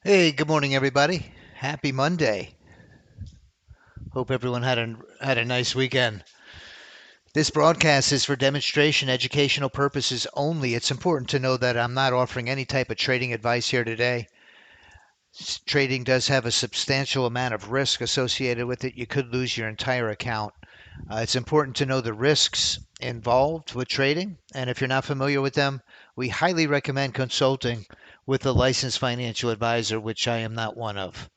Hey, good morning, everybody. Happy Monday. Hope everyone had a nice weekend. This broadcast is for demonstration educational purposes only. It's important to know that I'm not offering any type of trading advice here today. Trading does have a substantial amount of risk associated with it. You could lose your entire account. It's important to know the risks involved with trading, and if you're not familiar with them, we highly recommend consulting with a licensed financial advisor, which I am not one of.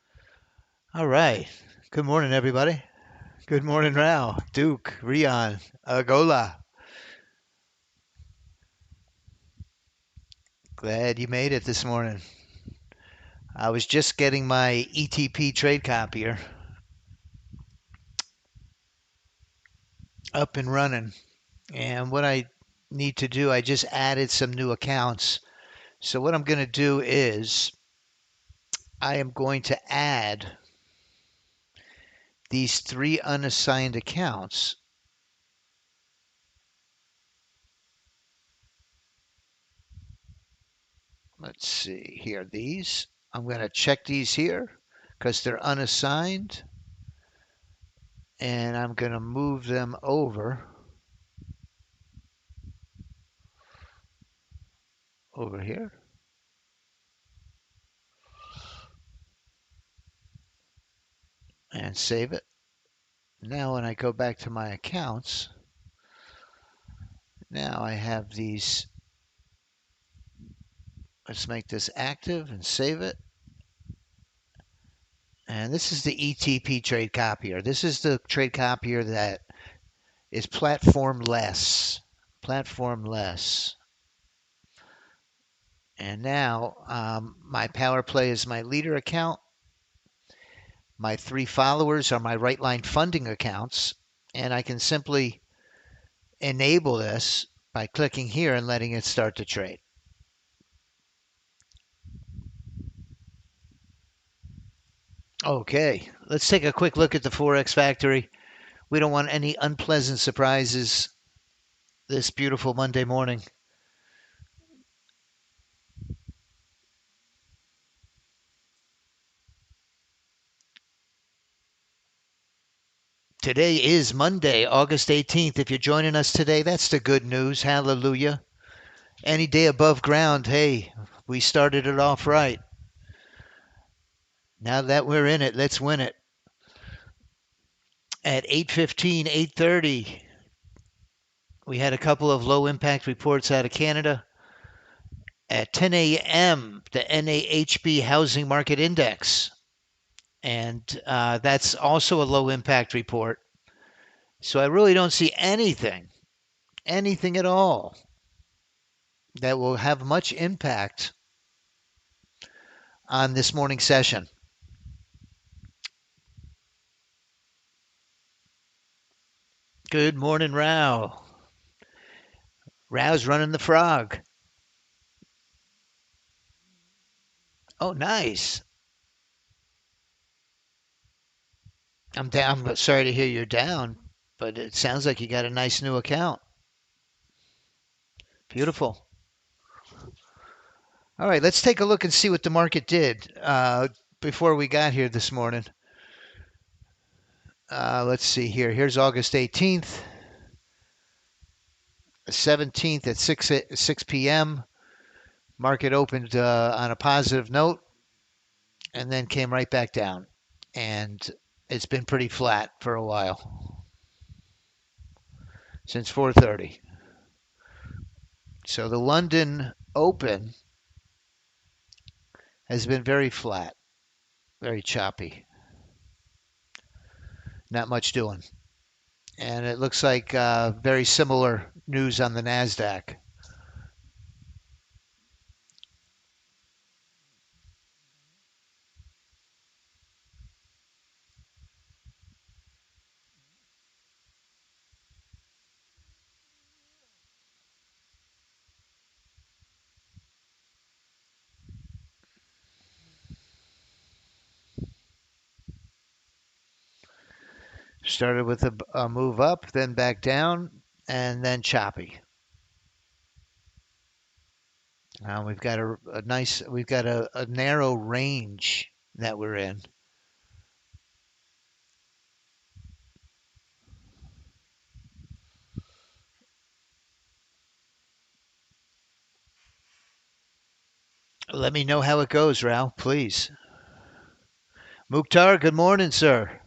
All right. Good morning, everybody. Good morning, Rao, Duke, Rion, Agola. Glad you made it this morning. I was just getting my ETP trade copier up and running. And what I need to do, I just added some new accounts. So what I'm going to do is I am going to add these three unassigned accounts. Let's see here. These. I'm going to check these here because they're unassigned. And I'm going to move them over here. And save it. Now when I go back to my accounts, now I have these. Let's make this active and save it. And this is the ETP trade copier. This is the trade copier that is platform-less. Platform-less. And now my power play is my leader account. My three followers are my right line funding accounts. And I can simply enable this by clicking here and letting it start to trade. Okay, let's take a quick look at the Forex Factory. We don't want any unpleasant surprises this beautiful Monday morning. Today is Monday, August 18th. If you're joining us today, that's the good news. Hallelujah. Any day above ground, hey, we started it off right. Now that we're in it, let's win it. At 8:15, 8:30, we had a couple of low impact reports out of Canada. At 10 a.m., the NAHB Housing Market Index, and that's also a low impact report. So I really don't see anything at all that will have much impact on this morning's session. Good morning, Rao. Rao's running the frog. Oh, nice. I'm down, but sorry to hear you're down, but it sounds like you got a nice new account. Beautiful. All right, let's take a look and see what the market did before we got here this morning. Let's see here. Here's August 18th, 17th at 6 p.m. Market opened on a positive note and then came right back down. And it's been pretty flat for a while since 4:30. So the London Open has been very flat, very choppy, not much doing. And it looks like very similar news on the NASDAQ. Started with a move up, then back down, and then choppy. We've got a nice, we've got a narrow range that we're in. Let me know how it goes, Ralph, please. Mukhtar, good morning, sir.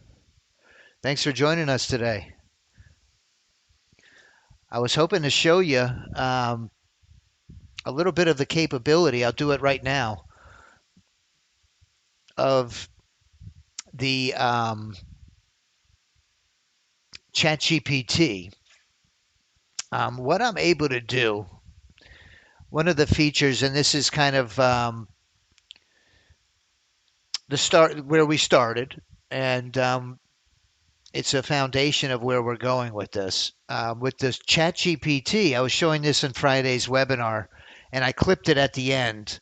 Thanks for joining us today. I was hoping to show you a little bit of the capability. I'll do it right now of the ChatGPT. What I'm able to do, one of the features, and this is kind of the start where we started, and it's a foundation of where we're going with this. With this ChatGPT, I was showing this in Friday's webinar, and I clipped it at the end,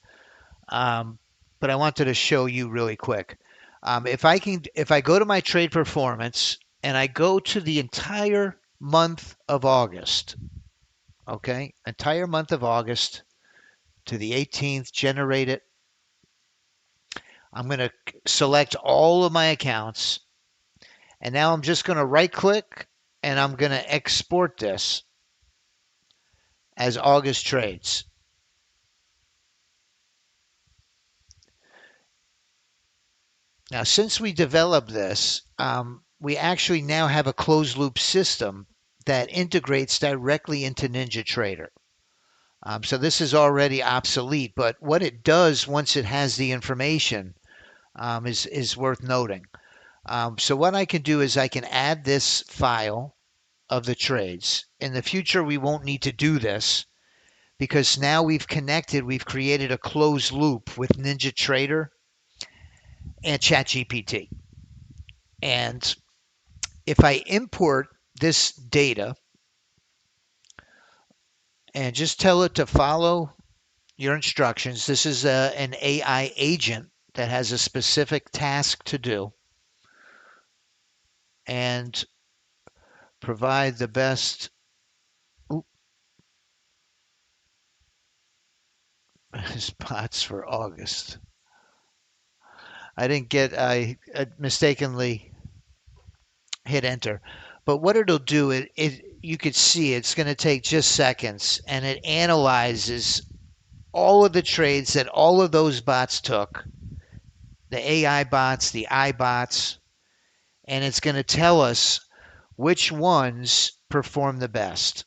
um, but I wanted to show you really quick. If I go to my trade performance and I go to the entire month of August, okay, entire month of August to the 18th, generate it. I'm going to select all of my accounts, and now I'm just going to right click and I'm going to export this as August trades. Now, since we developed this, we actually now have a closed loop system that integrates directly into NinjaTrader. So this is already obsolete, but what it does once it has the information is worth noting. So what I can do is I can add this file of the trades. In the future, we won't need to do this because now we've connected, we've created a closed loop with NinjaTrader and ChatGPT. And if I import this data and just tell it to follow your instructions, this is an AI agent that has a specific task to do and provide the best spots for August. I mistakenly hit enter. But what it'll do, it you could see it's going to take just seconds, and it analyzes all of the trades that all of those bots took, the AI bots, the I bots, and it's going to tell us which ones perform the best.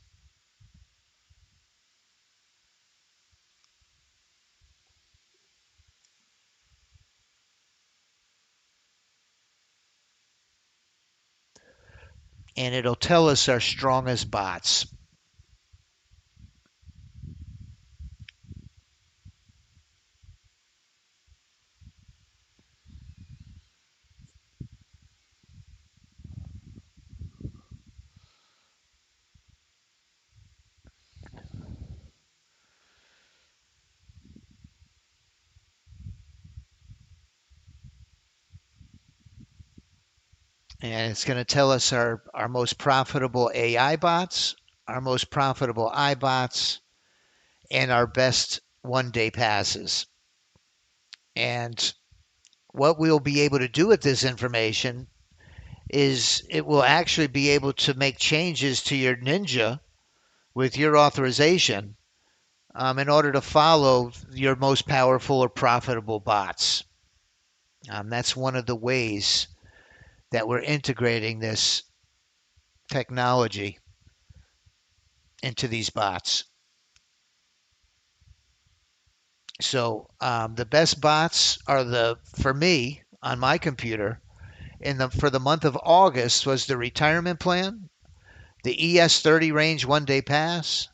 And it'll tell us our strongest bots. And it's going to tell us our most profitable AI bots, our most profitable I bots, and our best 1 day passes. And what we'll be able to do with this information is it will actually be able to make changes to your Ninja with your authorization in order to follow your most powerful or profitable bots. That's one of the ways that we're integrating this technology into these bots. So the best bots are for me on my computer for the month of August was the retirement plan, the ES30 range 1 day pass,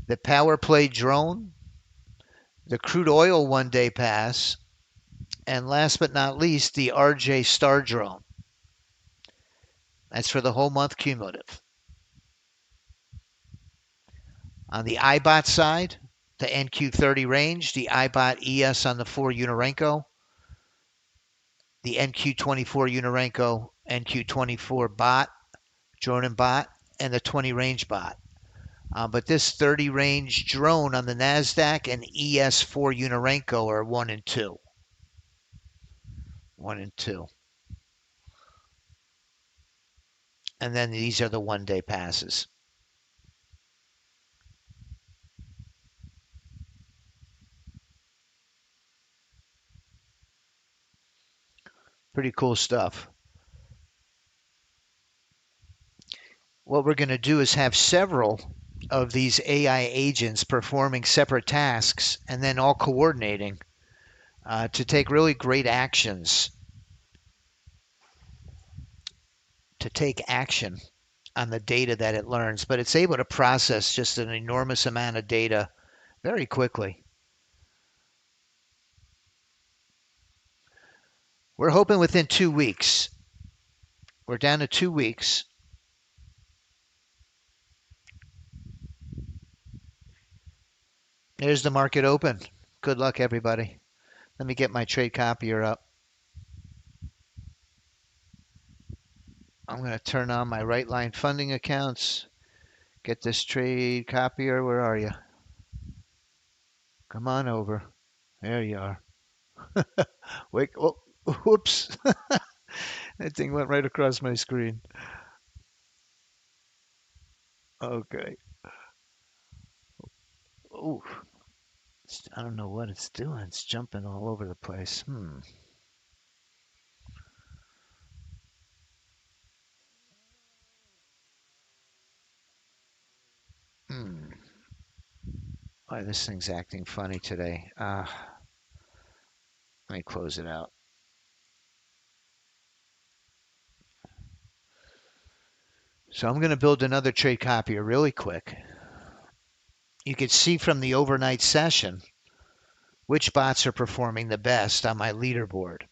the power play drone, the crude oil 1 day pass, and last but not least, the RJ Star drone. That's for the whole month cumulative. On the iBot side, the NQ30 range, the iBot ES on the 4 Unorenko, the NQ24 Unorenko, NQ24 bot, Jordan bot, and the 20 range bot. But this 30 range drone on the NASDAQ and ES4 Unorenco are 1 and 2. 1 and 2. And then these are the 1-day passes. Pretty cool stuff. What we're going to do is have several of these AI agents performing separate tasks and then all coordinating to take really great actions, to take action on the data that it learns. But it's able to process just an enormous amount of data very quickly. We're hoping within 2 weeks. We're down to 2 weeks. There's the market open. Good luck, everybody. Let me get my trade copier up. I'm going to turn on my right line funding accounts. Get this trade copier. Where are you? Come on over. There you are. Wait. Oh, whoops. That thing went right across my screen. Okay. Oh, I don't know what it's doing. It's jumping all over the place. Hmm. Why this thing's acting funny today. Let me close it out. So I'm going to build another trade copier really quick. You can see from the overnight session which bots are performing the best on my leaderboard.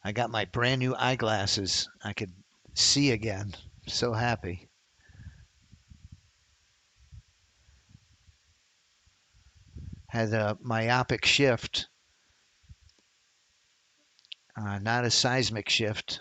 I got my brand new eyeglasses. I could see again. So happy. Had a myopic shift, not a seismic shift.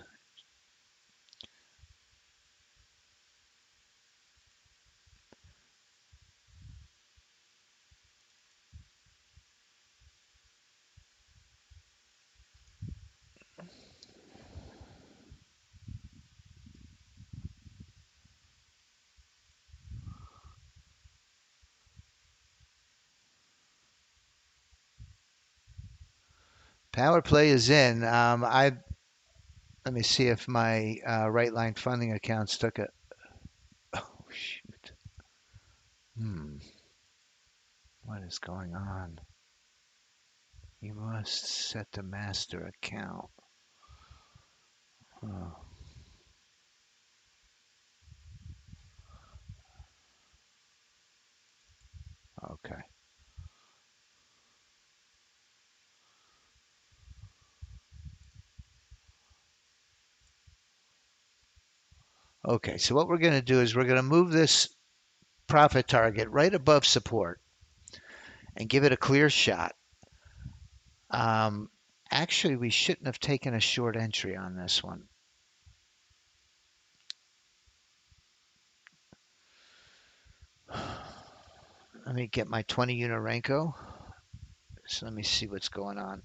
Power play is in. Let me see if my right line funding accounts took a. Oh shoot. What is going on? You must set the master account. Oh, okay. Okay, so what we're going to do is we're going to move this profit target right above support and give it a clear shot. Um, Actually, we shouldn't have taken a short entry on this one. Let me get my 20 Unorenco. So let me see what's going on.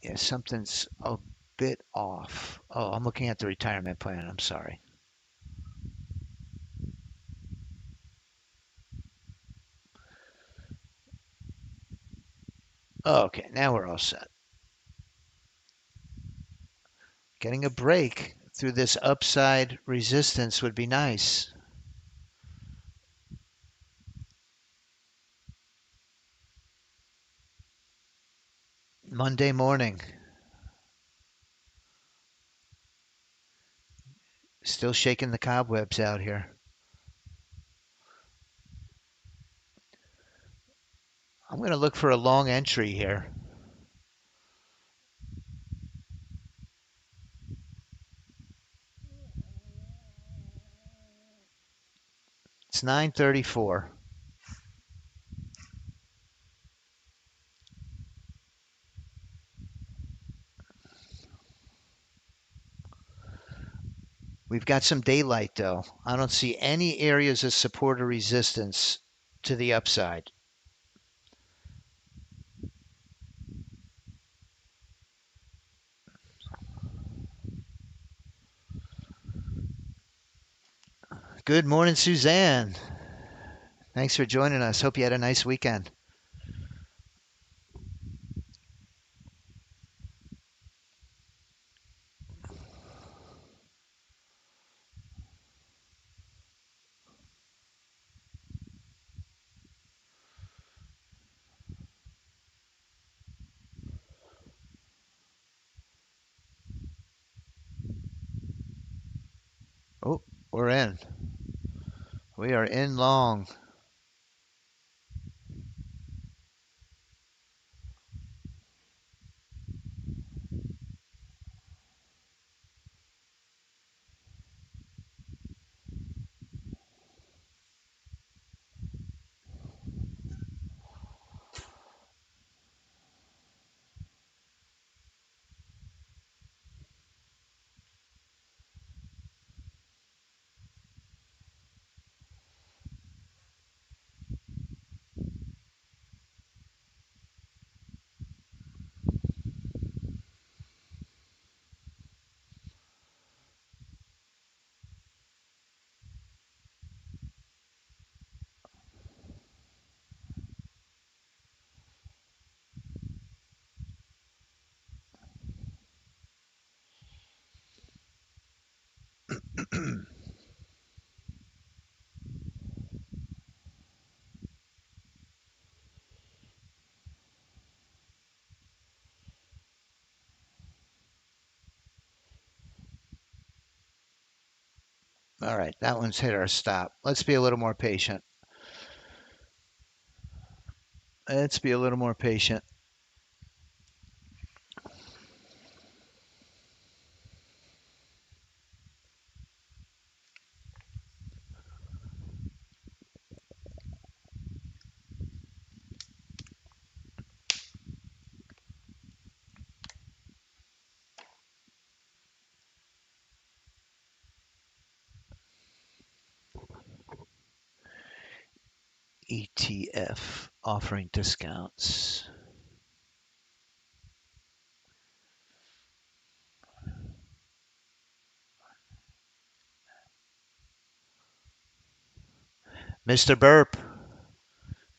Yeah, something's a bit off. Oh, I'm looking at the retirement plan. I'm sorry. Okay, now we're all set. Getting a break through this upside resistance would be nice. Monday morning. Still shaking the cobwebs out here. I'm going to look for a long entry here. It's 9:34. We've got some daylight though. I don't see any areas of support or resistance to the upside. Good morning, Suzanne. Thanks for joining us. Hope you had a nice weekend. Oh, we're in. We are in long. All right, that one's hit our stop. Let's be a little more patient. Let's be a little more patient. ETF offering discounts. Mr. Burp,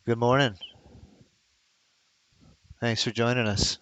good morning. Thanks for joining us.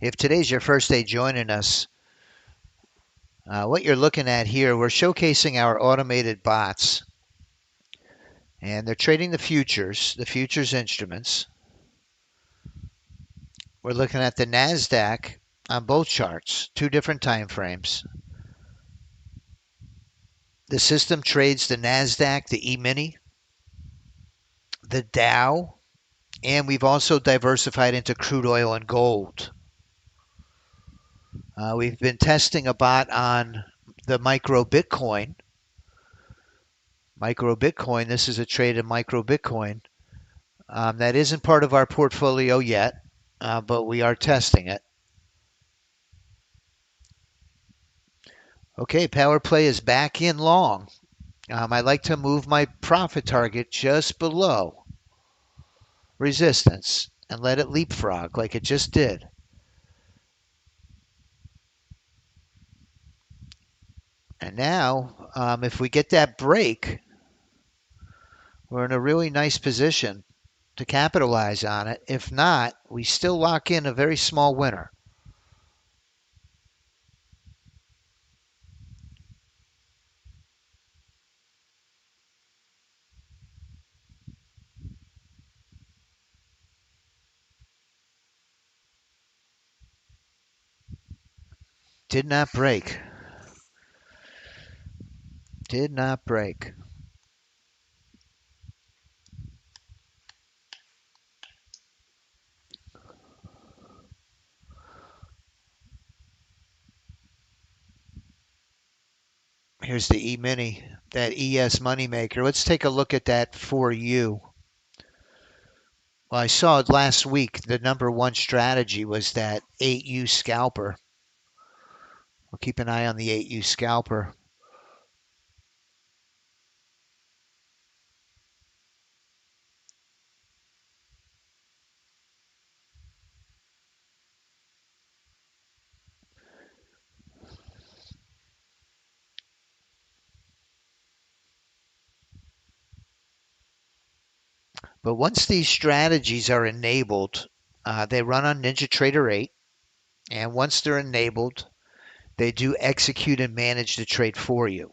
If today's your first day joining us, what you're looking at here, we're showcasing our automated bots, and they're trading the futures instruments. We're looking at the NASDAQ on both charts, two different time frames. The system trades the NASDAQ, the E-mini, the Dow, and we've also diversified into crude oil and gold. We've been testing a bot on the micro Bitcoin. Micro Bitcoin, this is a trade in micro Bitcoin. That isn't part of our portfolio yet, but we are testing it. Okay, power play is back in long. I like to move my profit target just below resistance and let it leapfrog like it just did. And now, if we get that break, we're in a really nice position to capitalize on it. If not, we still lock in a very small winner. Did not break. Did not break. Here's the E-mini, that ES moneymaker. Let's take a look at that for you. Well, I saw it last week. The number one strategy was that 8U scalper. We'll keep an eye on the 8U scalper. But once these strategies are enabled, they run on NinjaTrader 8. And once they're enabled, they do execute and manage the trade for you.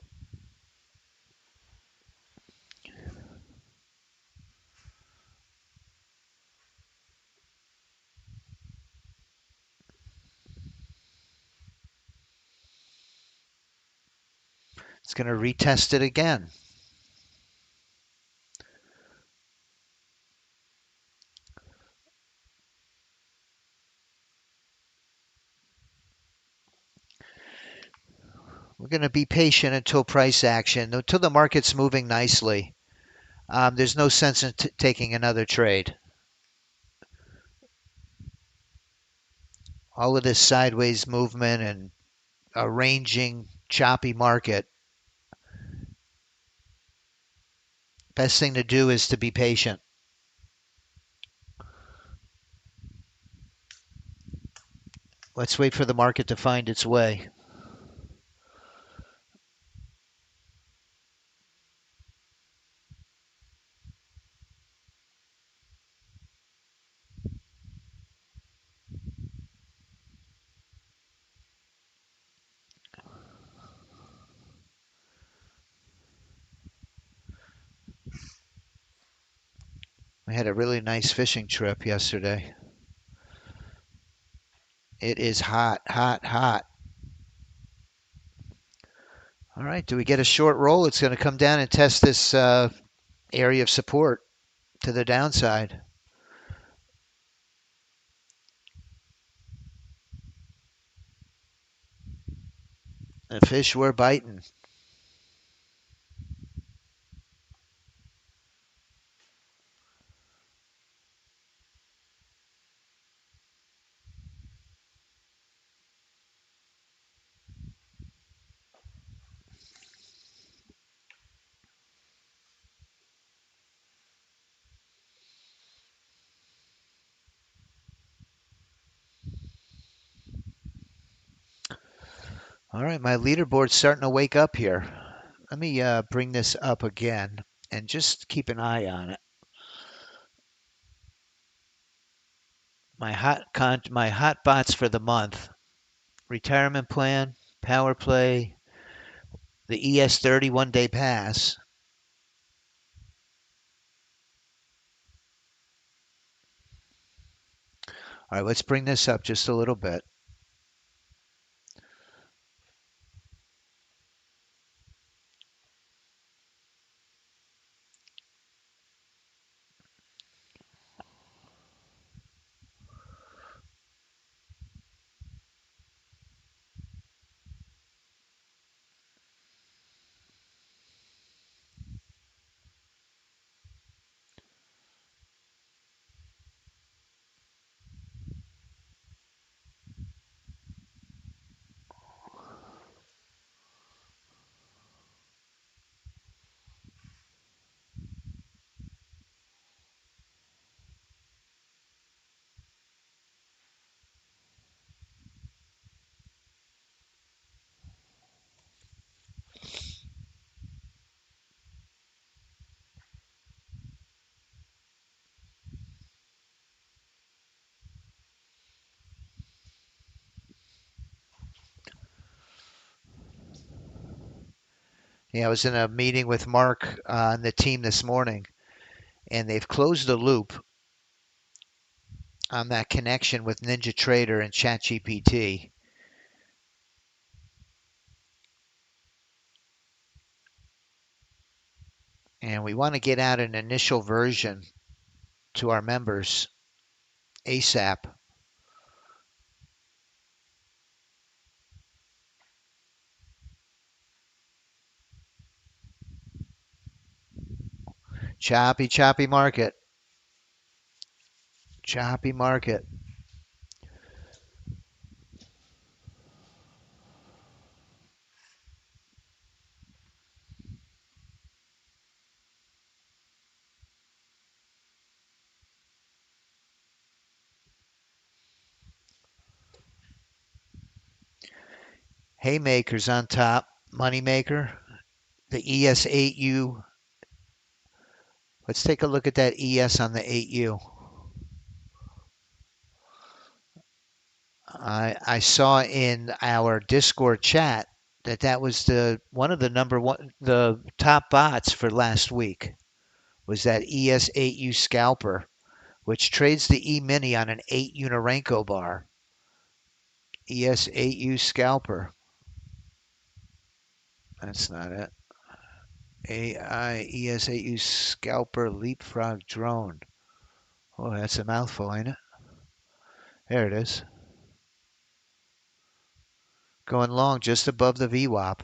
It's going to retest it again. We're going to be patient until price action, until the market's moving nicely. There's no sense in taking another trade. All of this sideways movement and a ranging, choppy market, best thing to do is to be patient. Let's wait for the market to find its way. We had a really nice fishing trip yesterday. It is hot, hot, hot. All right, do we get a short roll? It's going to come down and test this area of support to the downside. The fish were biting. All right, my leaderboard's starting to wake up here. Let me bring this up again and just keep an eye on it. My hot bots for the month: retirement plan, power play, the ES30 one-day pass. All right, let's bring this up just a little bit. Yeah, I was in a meeting with Mark and the team this morning, and they've closed the loop on that connection with NinjaTrader and ChatGPT. And we want to get out an initial version to our members ASAP. Choppy, choppy market. Choppy market. Haymakers on top. Moneymaker. The ES8U. Let's take a look at that ES on the 8U. I saw in our Discord chat that was the one of the the top bots for last week was that ES8U scalper, which trades the E-mini on an 8 Unorenco bar. ES8U scalper. That's not it. AI ES8U scalper leapfrog drone. Oh, that's a mouthful, ain't it? There it is. Going long just above the VWAP.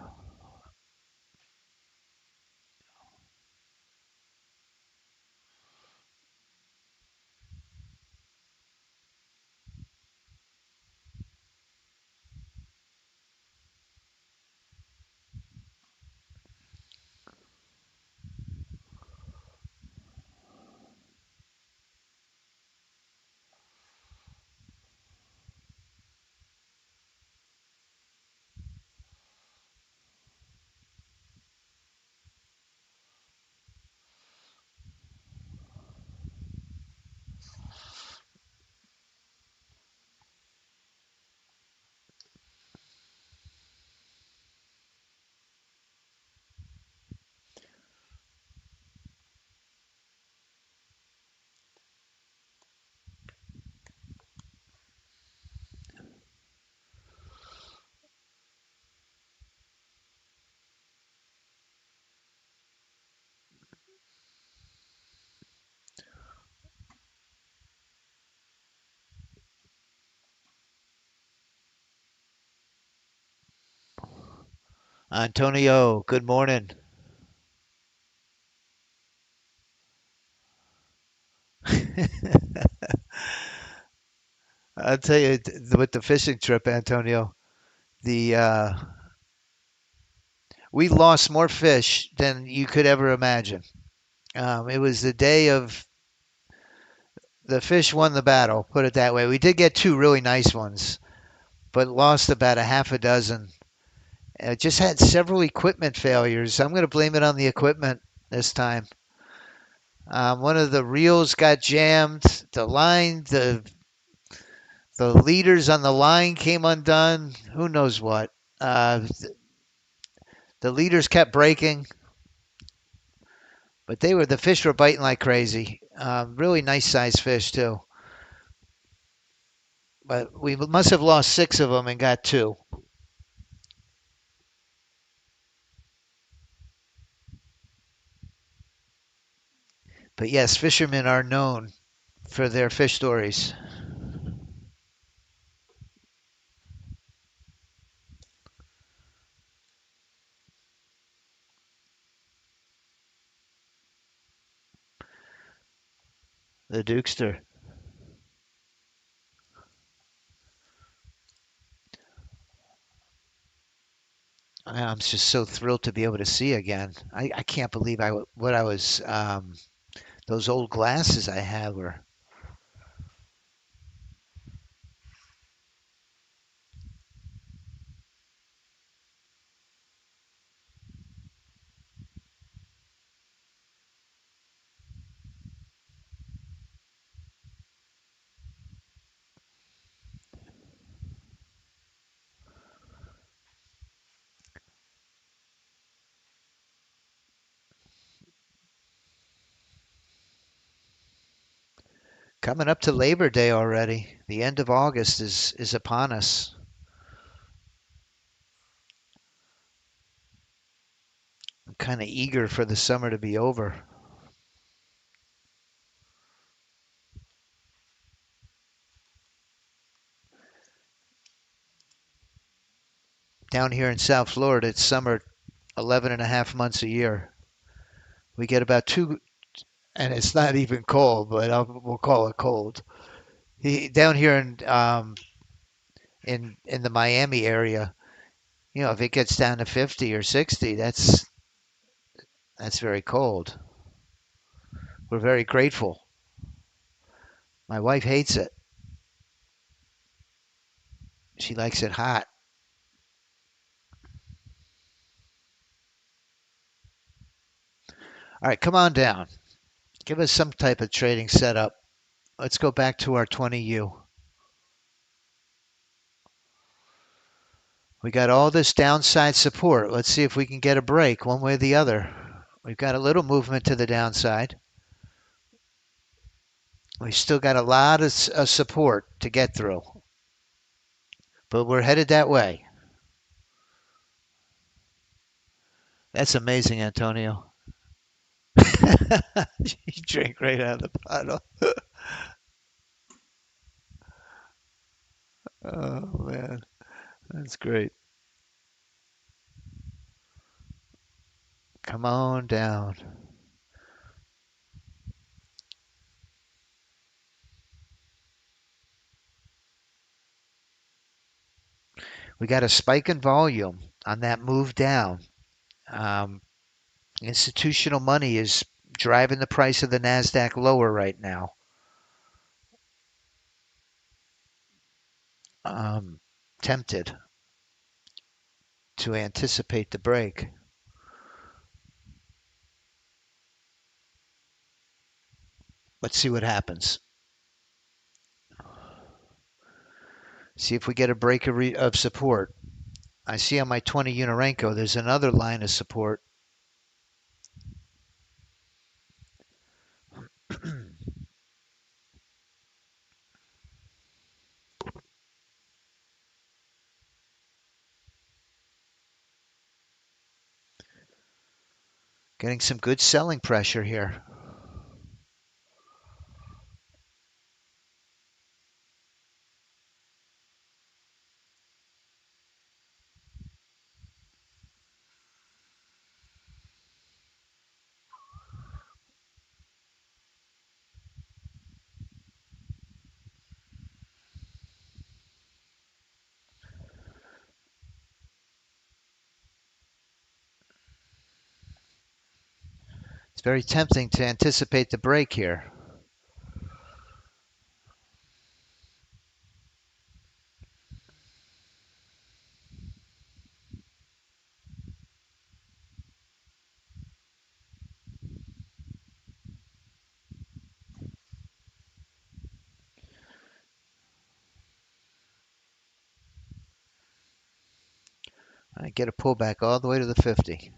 Antonio, good morning. I'll tell you with the fishing trip, Antonio, the we lost more fish than you could ever imagine. It was the day of the fish won the battle, put it that way. We did get two really nice ones, but lost about a half a dozen. Just had several equipment failures. I'm going to blame it on the equipment this time. One of the reels got jammed. The leaders on the line came undone. Who knows what? Uh, the leaders kept breaking, but the fish were biting like crazy. Really nice sized fish too. But we must have lost six of them and got two. But yes, fishermen are known for their fish stories. The Dukester. I'm just so thrilled to be able to see again. I can't believe what I was. Those old glasses I had were. Coming up to Labor Day already. The end of August is upon us. I'm kind of eager for the summer to be over. Down here in South Florida, it's summer 11 and a half months a year. We get about two, and it's not even cold, but we'll call it cold. Down here in the Miami area, if it gets down to 50 or 60, that's very cold. We're very grateful. My wife hates it. She likes it hot. All right, come on down. Give us some type of trading setup. Let's go back to our 20U. We got all this downside support. Let's see if we can get a break one way or the other. We've got a little movement to the downside. We've still got a lot of support to get through, but we're headed that way. That's amazing, Antonio. You drink right out of the bottle. Oh, man. That's great. Come on down. We got a spike in volume on that move down. Um, Institutional money is driving the price of the NASDAQ lower right now. Tempted to anticipate the break. Let's see what happens. See if we get a break of support. I see on my 20 Unorenco, there's another line of support. Getting some good selling pressure here. It's very tempting to anticipate the break here. I get a pullback all the way to the 50.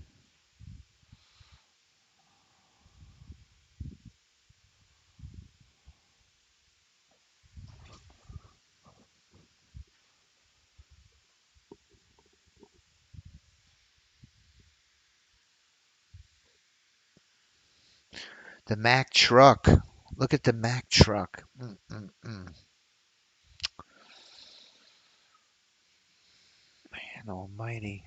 The Mack truck. Look at the Mack truck. Man almighty.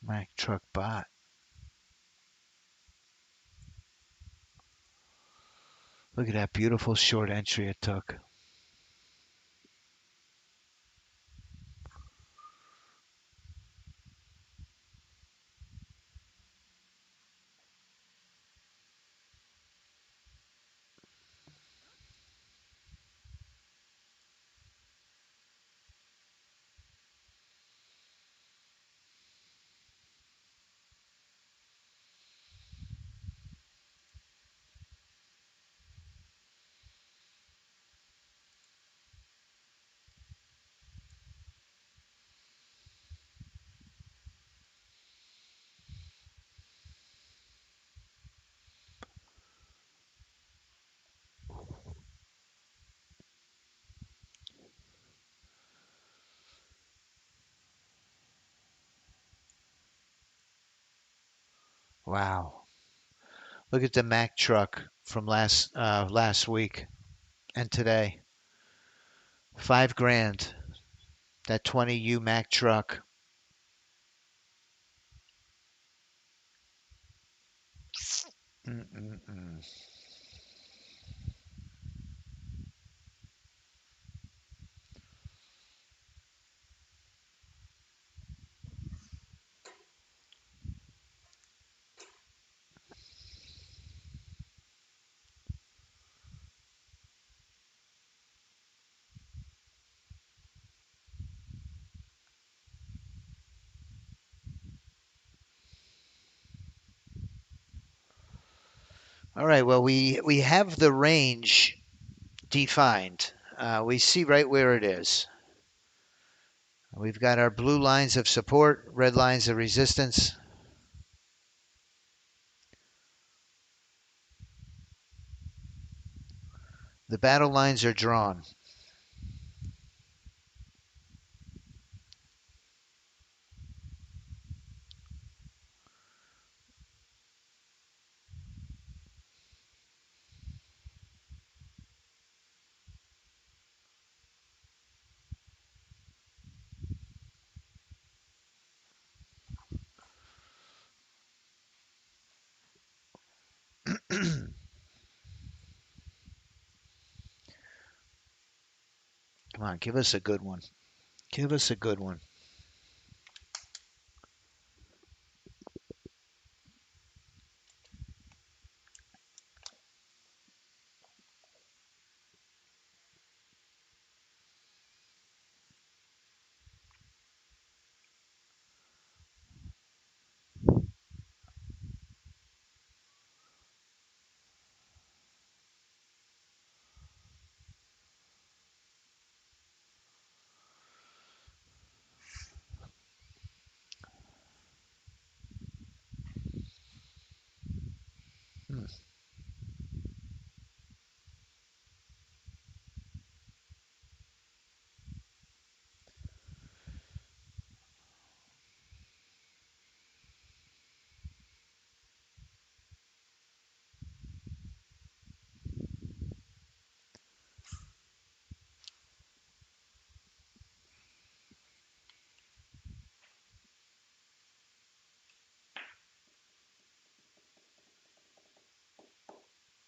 Mack truck bot. Look at that beautiful short entry it took. Wow. Look at the Mack truck from last week and today. 5 grand. That 20U Mack truck. Mm-mm-mm. All right, well, we have the range defined. We see right where it is. We've got our blue lines of support, red lines of resistance. The battle lines are drawn. Come on, give us a good one. Give us a good one. Hmm.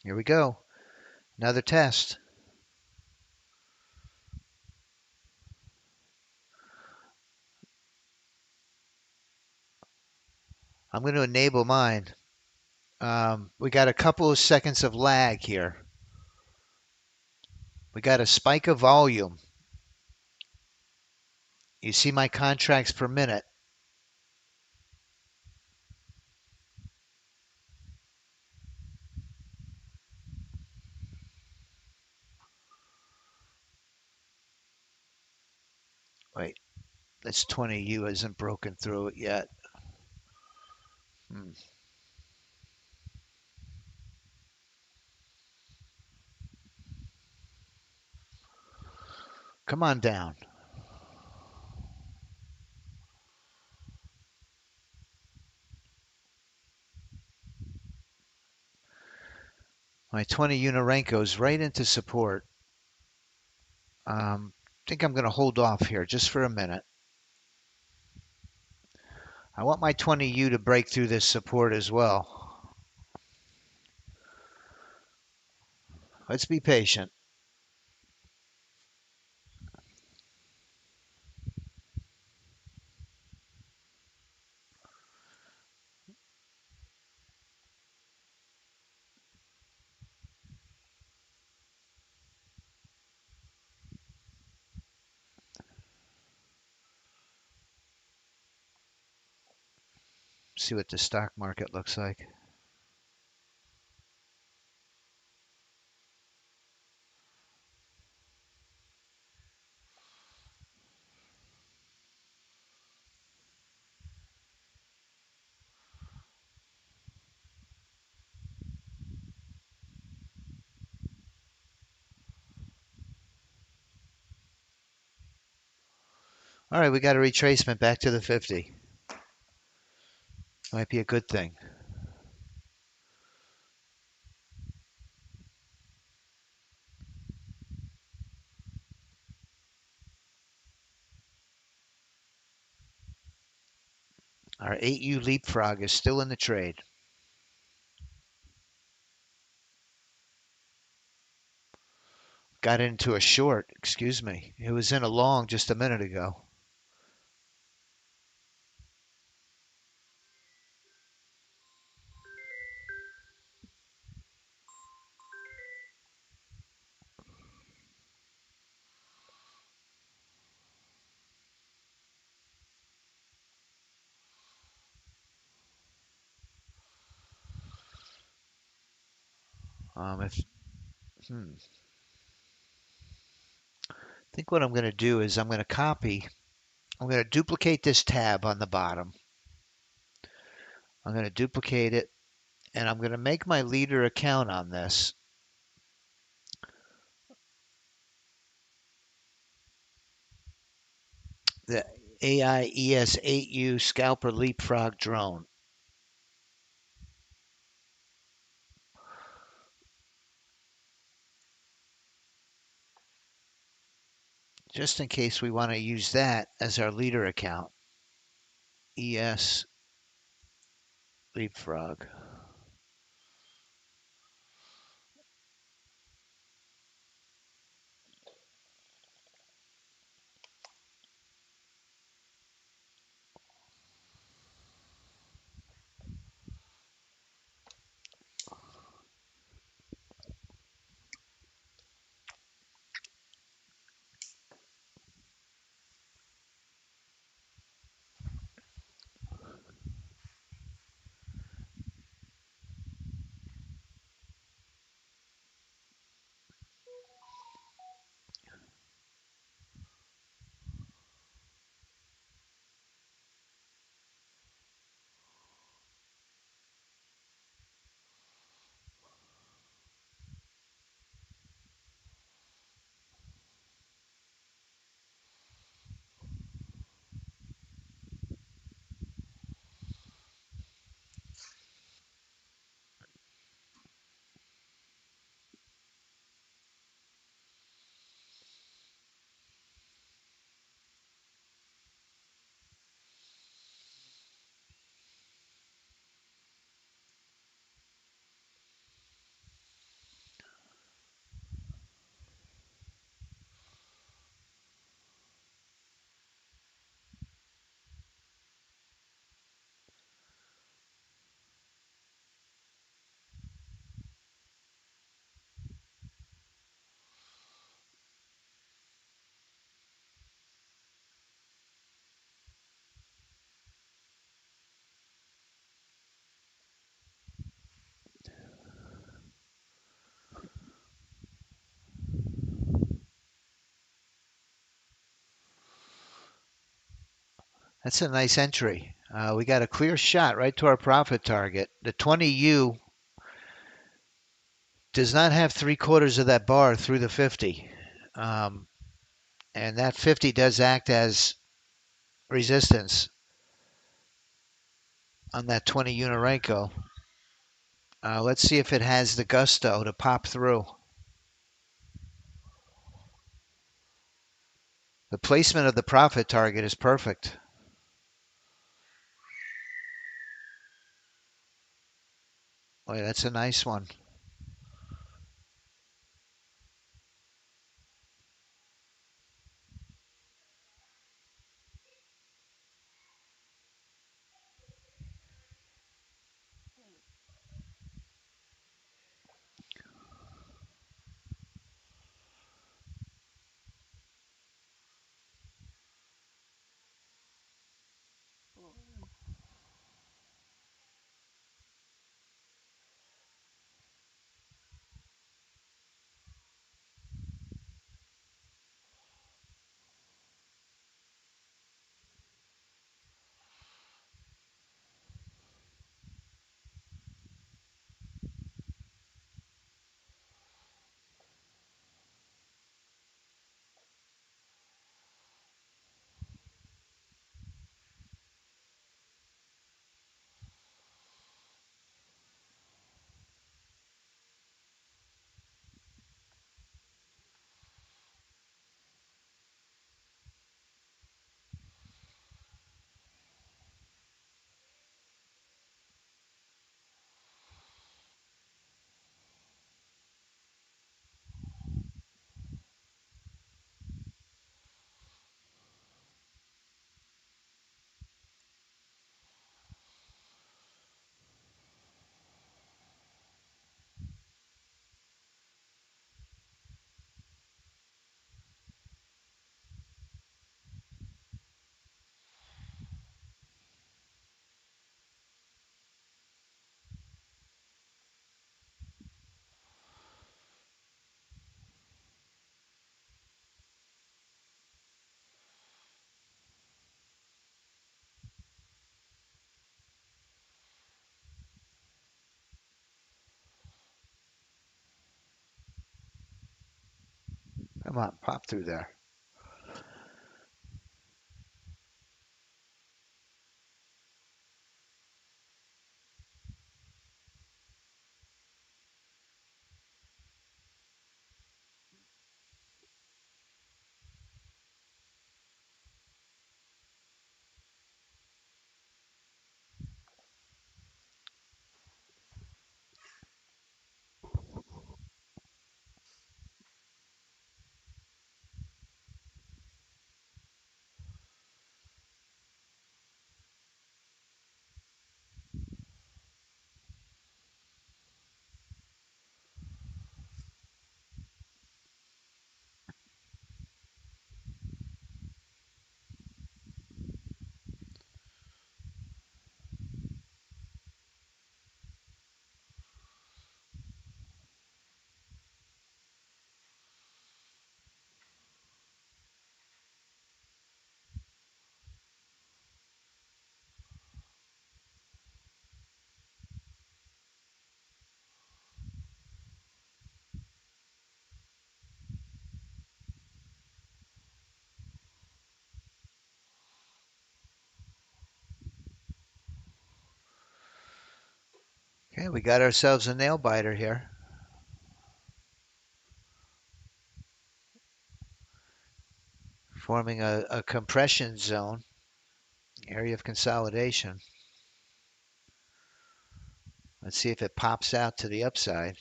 Here we go. Another test. I'm going to enable mine. We got a couple of seconds of lag here. We got a spike of volume. You see my contracts per minute. Wait, this 20U hasn't broken through it yet. Hmm. Come on down. My 20 Unorenko's right into support. I think I'm going to hold off here just for a minute. I want my 20U to break through this support as well. Let's be patient. See what the stock market looks like. All right, we got a retracement back to the 50. Might be a good thing. Our 8U leapfrog is still in the trade. Got into a short, excuse me. It was in a long just a minute ago. If I think what I'm going to do is I'm going to duplicate this tab on the bottom. I'm going to duplicate it, and I'm going to make my leader account on this. The AIES8U Scalper Leapfrog drone. Just in case we want to use that as our leader account. ES Leapfrog. That's a nice entry. We got a clear shot right to our profit target. The 20U does not have 3/4 of that bar through the 50. And that 50 does act as resistance on that 20 Unirenko. Let's see if it has the gusto to pop through. The placement of the profit target is perfect. Boy, that's a nice one. Come on, pop through there. Okay, we got ourselves a nail biter here. Forming a compression zone, area of consolidation. Let's see if it pops out to the upside.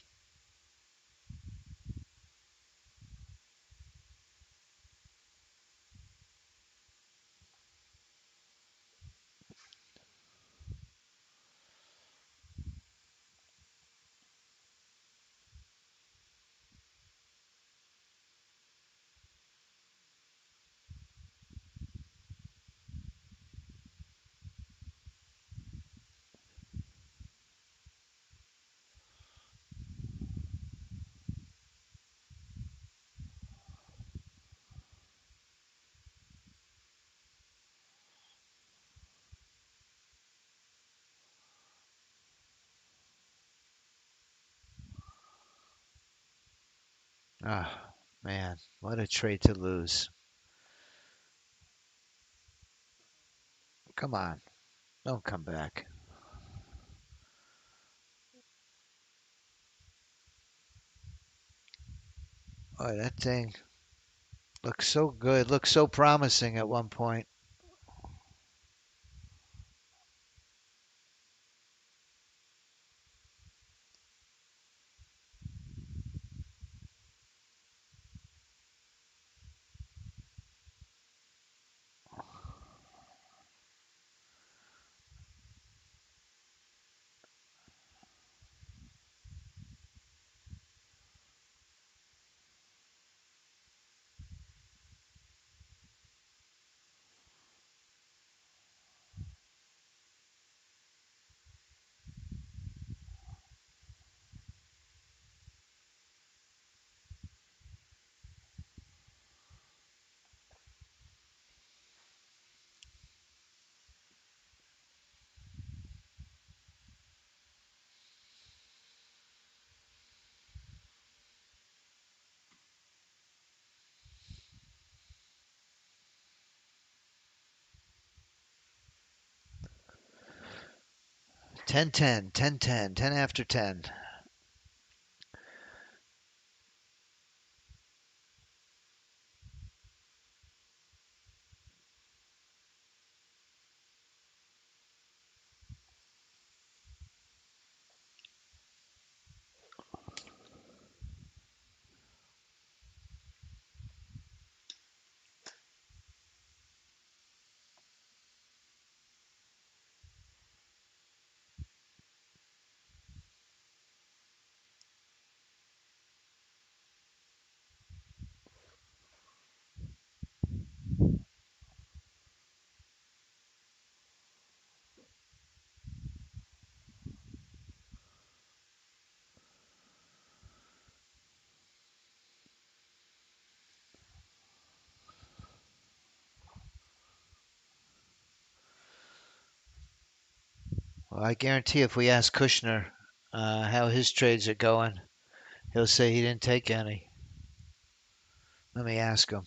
Ah, man, what a trade to lose. Come on, don't come back. Boy, that thing looks so good, looks so promising at one point. Ten, 10, 10, 10, 10 after 10. Well, I guarantee if we ask Kushner how his trades are going, he'll say he didn't take any. Let me ask him.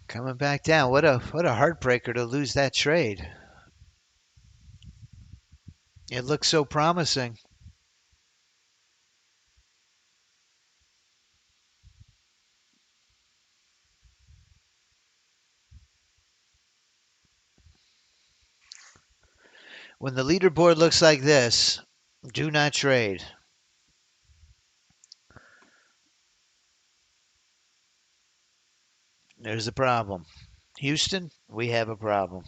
Coming back down. What a heartbreaker to lose that trade. It looks so promising. When the leaderboard looks like this, do not trade. There's a problem. Houston, we have a problem.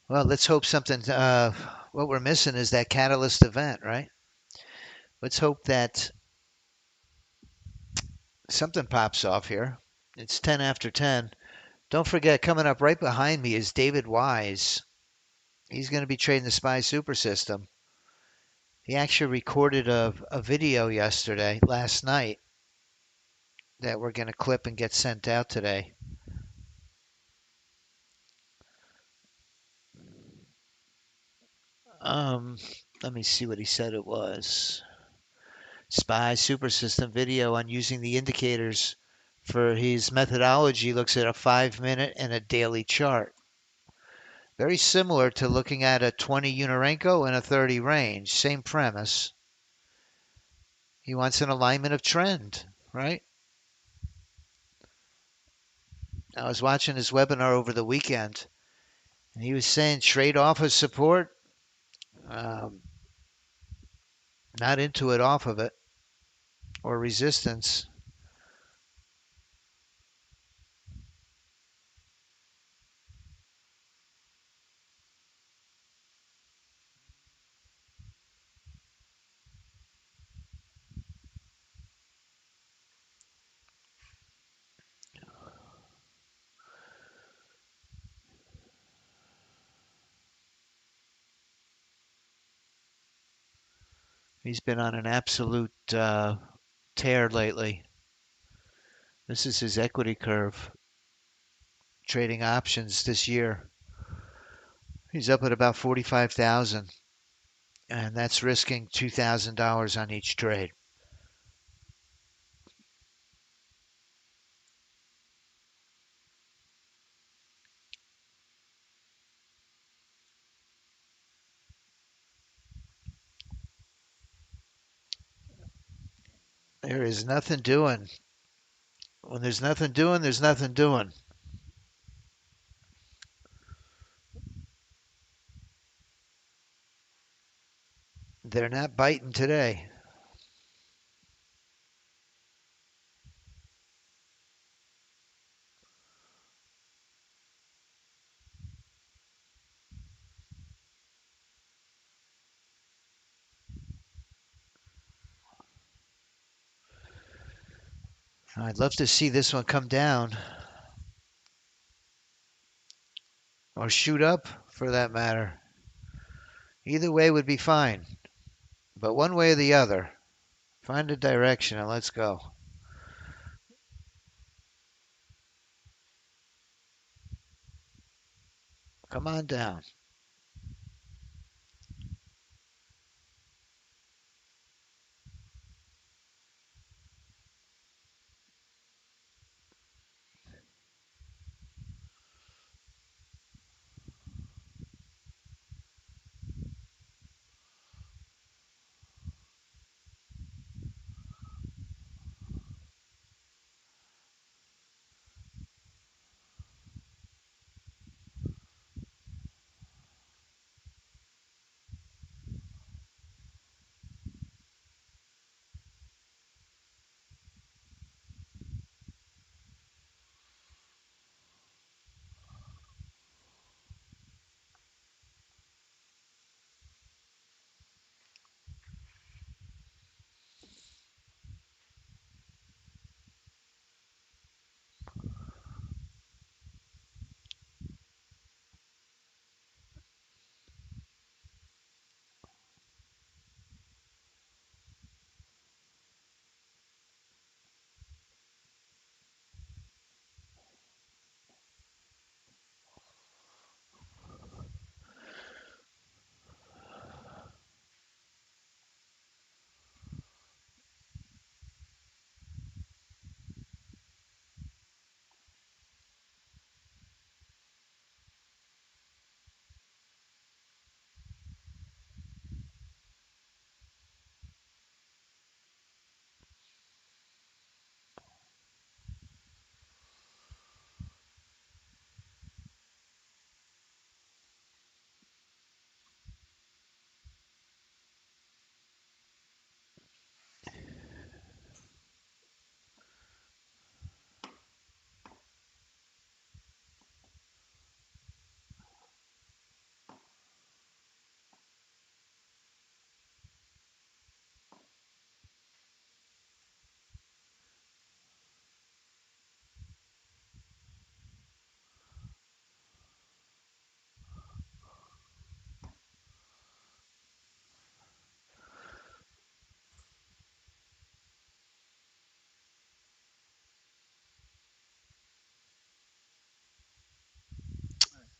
Well, let's hope something. What we're missing is that catalyst event, right? Let's hope that something pops off here. It's 10 after 10. Don't forget, coming up right behind me is David Wise. He's going to be trading the SPY Super System. He actually recorded a video last night, that we're going to clip and get sent out today. Let me see what he said it was. SPY Super System video on using the indicators for his methodology looks at a 5-minute and a daily chart. Very similar to looking at a 20 Unorenko and a 30 range. Same premise. He wants an alignment of trend, right? I was watching his webinar over the weekend, and he was saying trade off of support, um, not into it off of it, or resistance. He's been on an absolute tear lately. This is his equity curve, trading options this year. He's up at about 45,000, and that's risking $2,000 on each trade. There is nothing doing. When there's nothing doing, there's nothing doing. They're not biting today. I'd love to see this one come down, or shoot up for that matter. Either way would be fine, but one way or the other, find a direction and let's go. Come on down.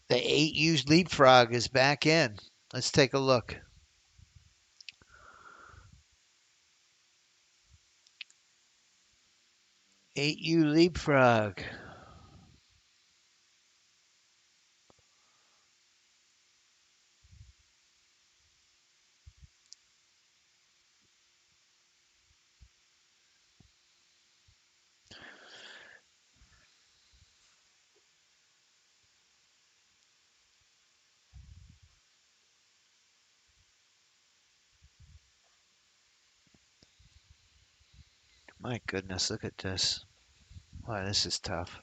The 8U leapfrog is back in. Let's take a look. 8U leapfrog. My goodness, look at this. Wow, this is tough.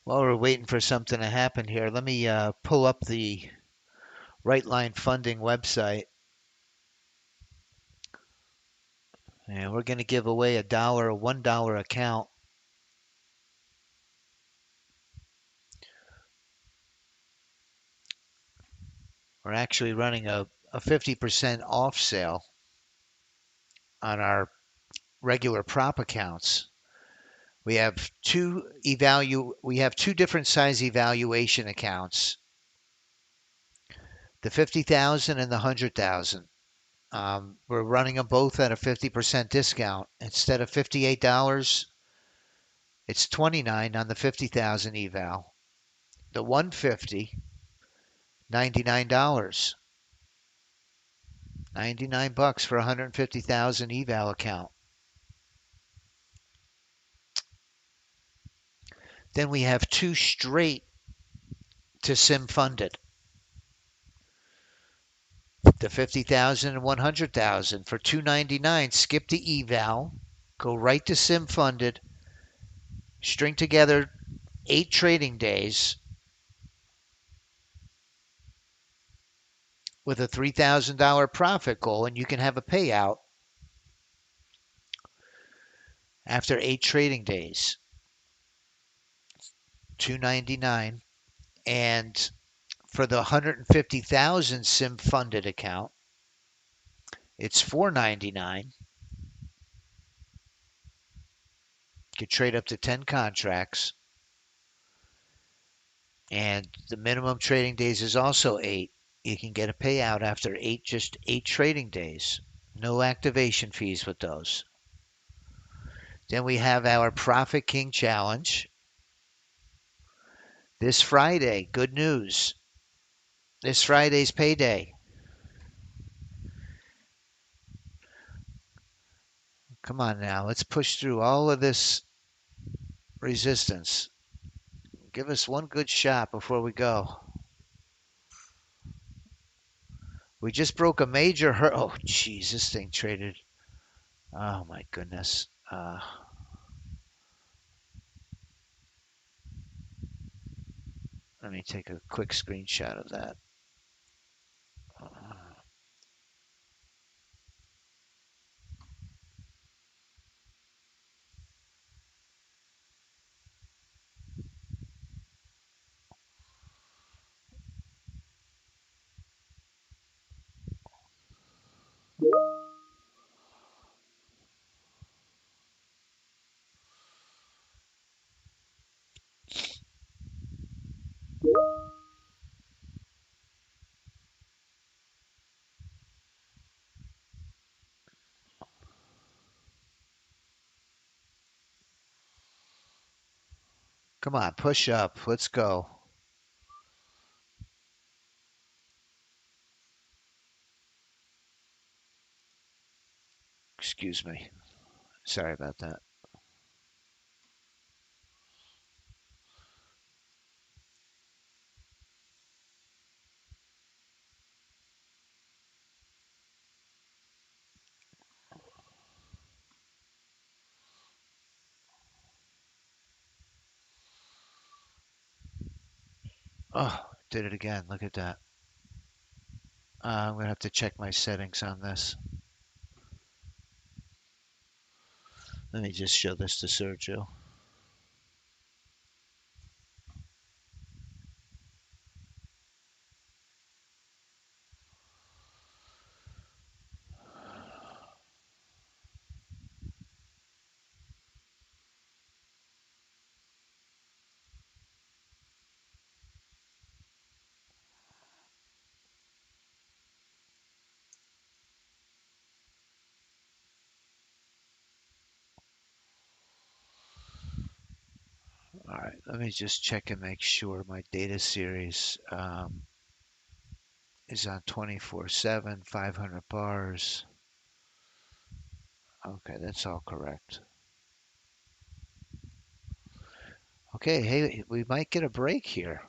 While we're waiting for something to happen here, let me pull up the Right Line Funding website. And we're going to give away a $1 account. We're actually running a 50% off sale on our regular prop accounts. We have two different size evaluation accounts. The 50,000 and the 100,000. We're running them both at a 50% discount. Instead of $58, it's $29 on the 50,000 eval. The 150, $99. $99 for a 150,000 eval account. Then we have two straight to sim funded. The 50,000 and 100,000 for $299. Skip the eval, go right to sim funded, string together 8 trading days with a $3,000 profit goal, and you can have a payout after 8 trading days. $299. And for the 150,000 sim funded account, it's $499. You could trade up to 10 contracts. And the minimum trading days is also 8. You can get a payout after just 8 trading days. No activation fees with those. Then we have our Profit King Challenge. This Friday, good news. This Friday's payday. Come on now, let's push through all of this resistance. Give us one good shot before we go. We just broke a major hurdle. Oh, jeez, this thing traded. Oh, my goodness. Let me take a quick screenshot of that. Come on, push up. Let's go. Excuse me. Sorry about that. Oh, did it again. Look at that. I'm going to have to check my settings on this. Let me just show this to Sergio. All right, let me just check and make sure my data series is on 24/7, 500 bars. Okay, that's all correct. Okay, hey, we might get a break here.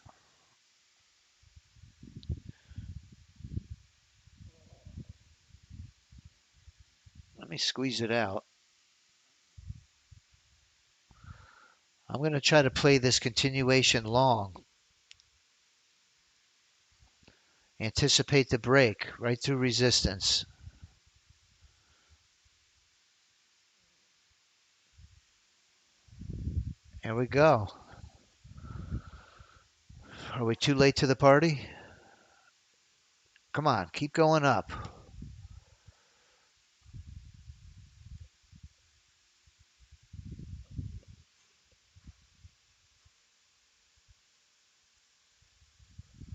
Let me squeeze it out. I'm going to try to play this continuation long. Anticipate the break right through resistance. Here we go. Are we too late to the party? Come on, keep going up.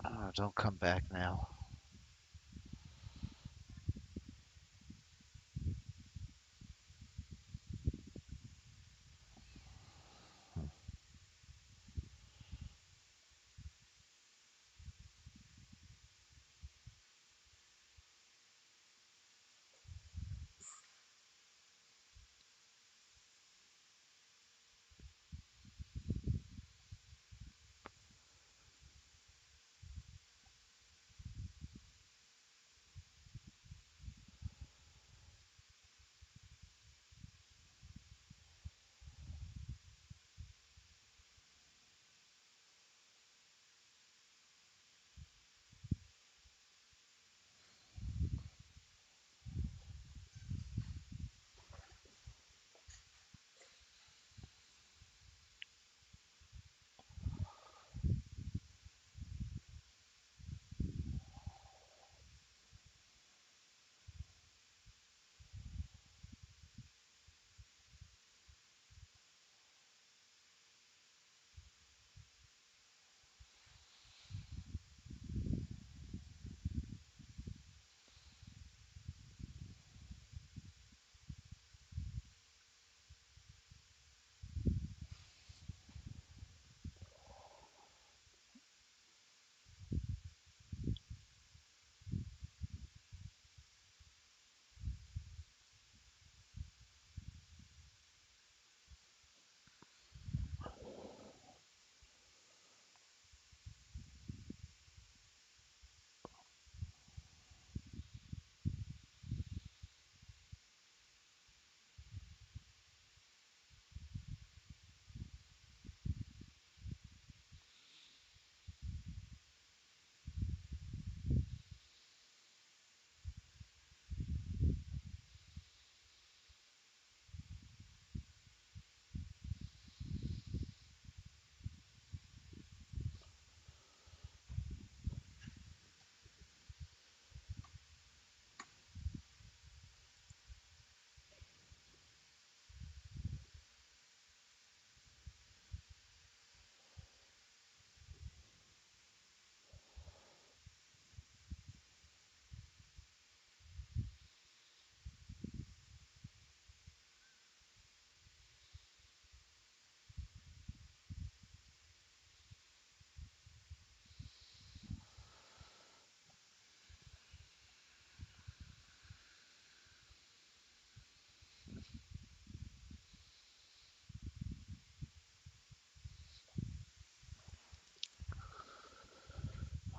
Oh, don't come back now.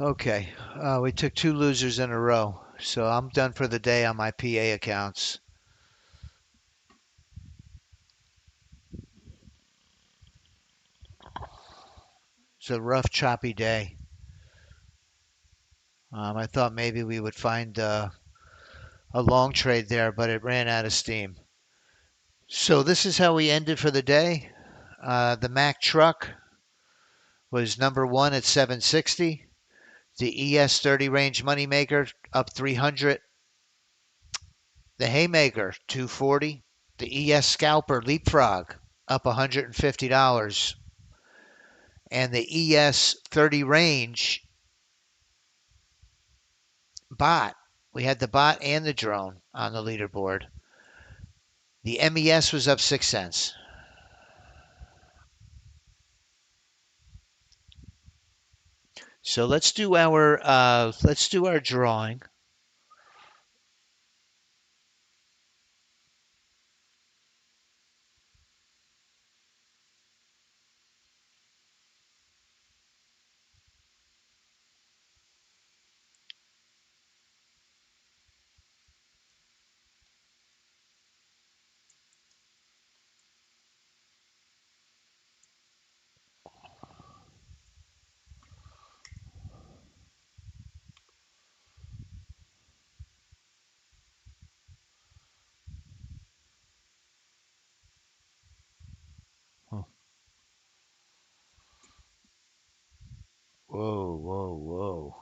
Okay, we took two losers in a row, so I'm done for the day on my PA accounts. It's a rough, choppy day. I thought maybe we would find a long trade there, but it ran out of steam. So this is how we ended for the day. The Mack truck was number one at 760. The ES30 range moneymaker up 300. The Haymaker 240. The ES scalper leapfrog up $150. And the ES30 range bot. We had the bot and the drone on the leaderboard. The MES was up 6 cents. So let's do our drawing. Whoa, whoa, whoa.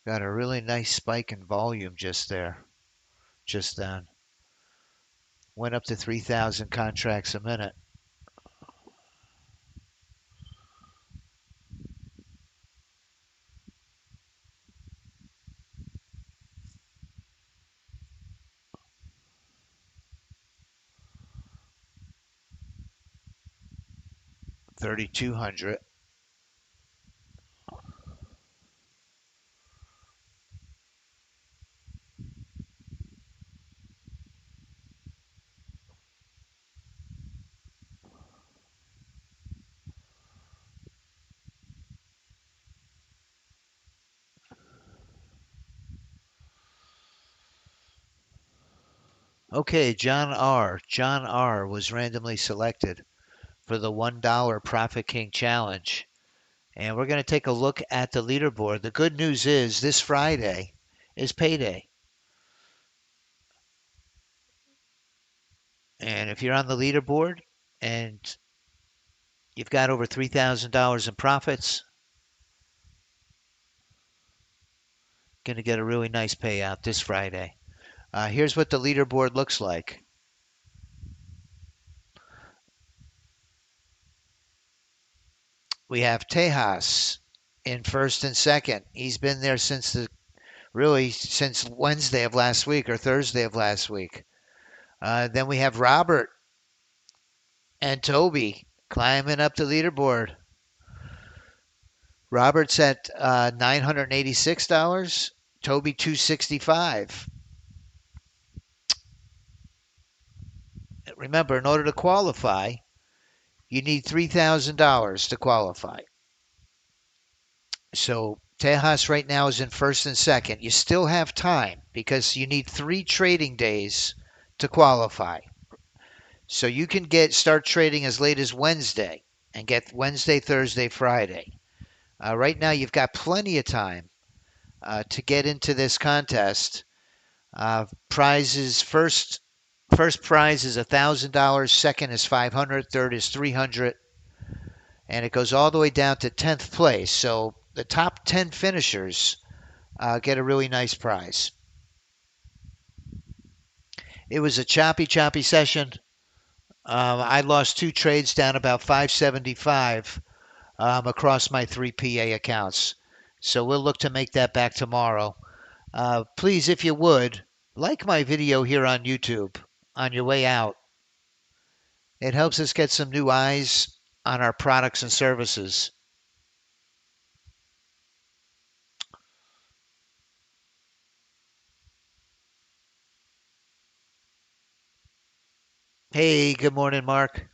Got a really nice spike in volume just there, just then. Went up to 3,000 contracts a minute. $3,200. Okay, John R. John R. was randomly selected for the $1 Profit King Challenge. And we're going to take a look at the leaderboard. The good news is this Friday is payday. And if you're on the leaderboard and you've got over $3,000 in profits, going to get a really nice payout this Friday. Here's what the leaderboard looks like. We have Tejas in first and second. He's been there since Wednesday of last week or Thursday of last week. Then we have Robert and Toby climbing up the leaderboard. Robert's at $986. Toby $265. Remember, in order to qualify, you need $3,000 to qualify. So Tejas right now is in first and second. You still have time because you need 3 trading days to qualify. So you can start trading as late as Wednesday and get Wednesday, Thursday, Friday. Right now you've got plenty of time to get into this contest. Prizes first prize is $1,000, second is $500, third is $300, and it goes all the way down to 10th place. So the top 10 finishers get a really nice prize. It was a choppy session. I lost 2 trades down about 575 across my 3 PA accounts. So we'll look to make that back tomorrow. Please, if you would, like my video here on YouTube on your way out. It helps us get some new eyes on our products and services. Hey, good morning, Mark.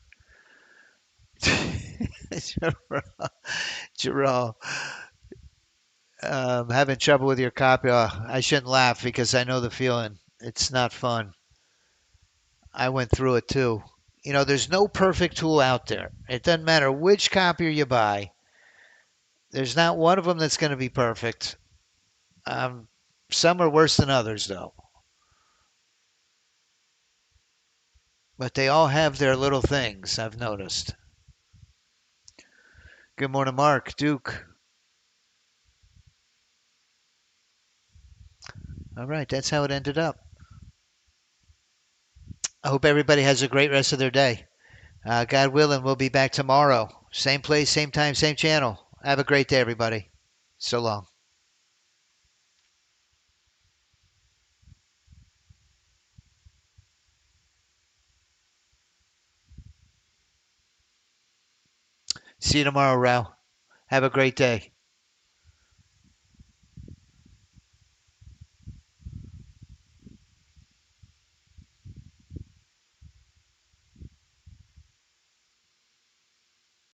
Jerome, having trouble with your copy. I shouldn't laugh because I know the feeling. It's not fun. I went through it too. There's no perfect tool out there. It doesn't matter which copier you buy. There's not one of them that's going to be perfect. Um, some are worse than others, though. But they all have their little things, I've noticed. Good morning, Mark. Duke. All right, that's how it ended up. I hope everybody has a great rest of their day. God willing, we'll be back tomorrow. Same place, same time, same channel. Have a great day, everybody. So long. See you tomorrow, Rao. Have a great day.